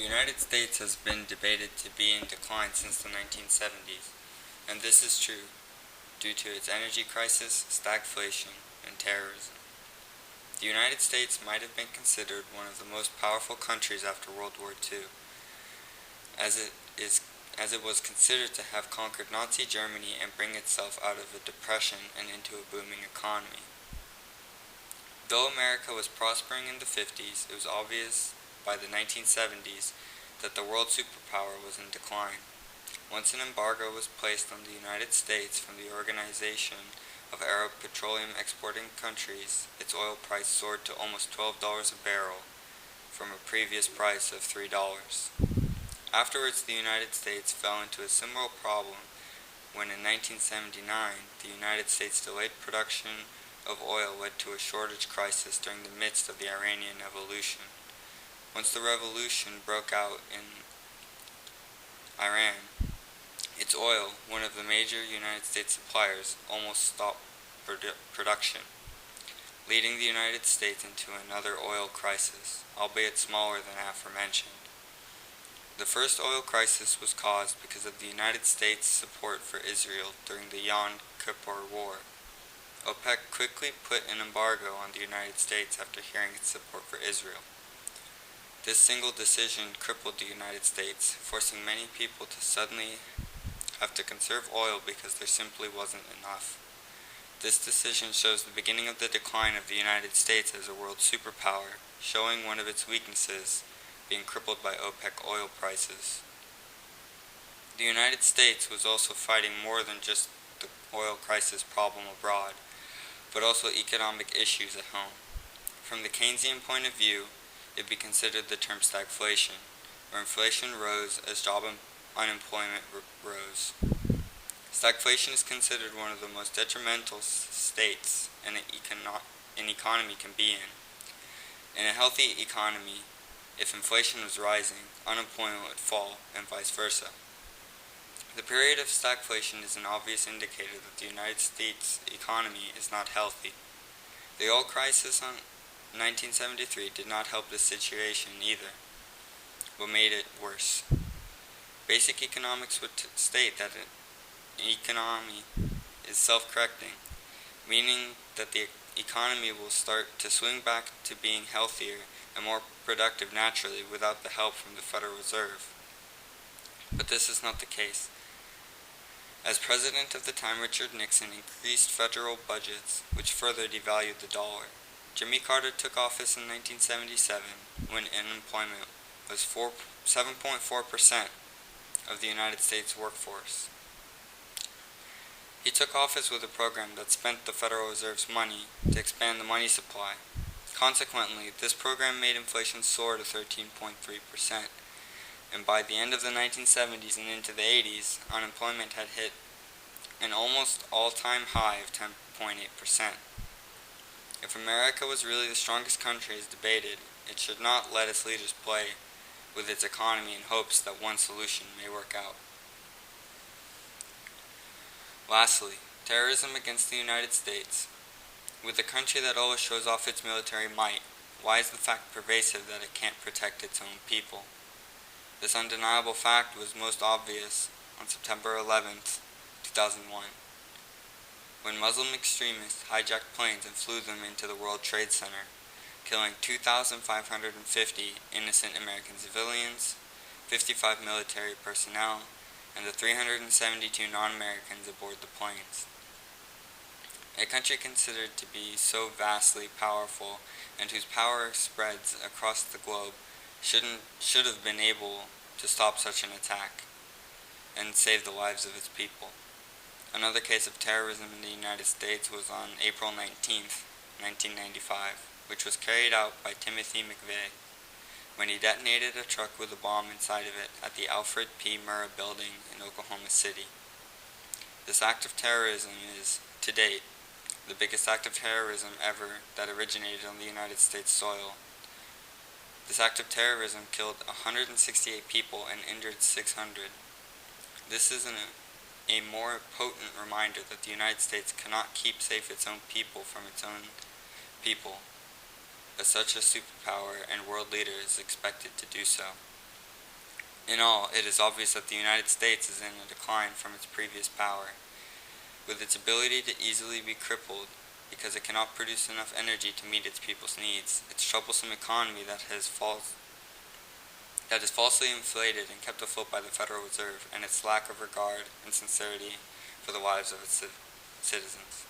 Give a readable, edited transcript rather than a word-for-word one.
The United States has been debated to be in decline since the 1970s, and this is true due to its energy crisis, stagflation, and terrorism. The United States might have been considered one of the most powerful countries after World War II, as it was considered to have conquered Nazi Germany and bring itself out of a depression and into a booming economy. Though America was prospering in the 50s, it was obvious by the 1970s that the world superpower was in decline. Once an embargo was placed on the United States from the Organization of Arab Petroleum Exporting Countries, its oil price soared to almost $12 a barrel from a previous price of $3. Afterwards, the United States fell into a similar problem when in 1979 the United States delayed production of oil led to a shortage crisis during the midst of the Iranian Revolution. Once the revolution broke out in Iran, its oil, one of the major United States suppliers, almost stopped production, leading the United States into another oil crisis, albeit smaller than aforementioned. The first oil crisis was caused because of the United States' support for Israel during the Yom Kippur War. OPEC quickly put an embargo on the United States after hearing its support for Israel. This single decision crippled the United States, forcing many people to suddenly have to conserve oil because there simply wasn't enough. This decision shows the beginning of the decline of the United States as a world superpower, showing one of its weaknesses being crippled by OPEC oil prices. The United States was also fighting more than just the oil crisis problem abroad, but also economic issues at home. From the Keynesian point of view, it be considered the term stagflation, where inflation rose as job unemployment rose. Stagflation is considered one of the most detrimental states an economy can be in. In a healthy economy, if inflation was rising, unemployment would fall, and vice versa. The period of stagflation is an obvious indicator that the United States economy is not healthy. The oil crisis in 1973 did not help this situation either, but made it worse. Basic economics would state that an economy is self-correcting, meaning that the economy will start to swing back to being healthier and more productive naturally without the help from the Federal Reserve. But this is not the case. As president of the time, Richard Nixon increased federal budgets, which further devalued the dollar. Jimmy Carter took office in 1977 when unemployment was 7.4% of the United States workforce. He took office with a program that spent the Federal Reserve's money to expand the money supply. Consequently, this program made inflation soar to 13.3%, and by the end of the 1970s and into the 80s, unemployment had hit an almost all-time high of 10.8%. If America was really the strongest country as debated, it should not let its leaders play with its economy in hopes that one solution may work out. Lastly, terrorism against the United States. With a country that always shows off its military might, why is the fact pervasive that it can't protect its own people? This undeniable fact was most obvious on September 11, 2001, when Muslim extremists hijacked planes and flew them into the World Trade Center, killing 2,550 innocent American civilians, 55 military personnel, and the 372 non-Americans aboard the planes. A country considered to be so vastly powerful and whose power spreads across the globe should have been able to stop such an attack and save the lives of its people. Another case of terrorism in the United States was on April 19, 1995, which was carried out by Timothy McVeigh when he detonated a truck with a bomb inside of it at the Alfred P. Murrah building in Oklahoma City. This act of terrorism is, to date, the biggest act of terrorism ever that originated on the United States soil. This act of terrorism killed 168 people and injured 600. This is a more potent reminder that the United States cannot keep safe its own people from its own people, but such a superpower and world leader is expected to do so. In all, it is obvious that the United States is in a decline from its previous power. With its ability to easily be crippled because it cannot produce enough energy to meet its people's needs, its troublesome economy that is falsely inflated and kept afloat by the Federal Reserve, and its lack of regard and sincerity for the lives of its citizens.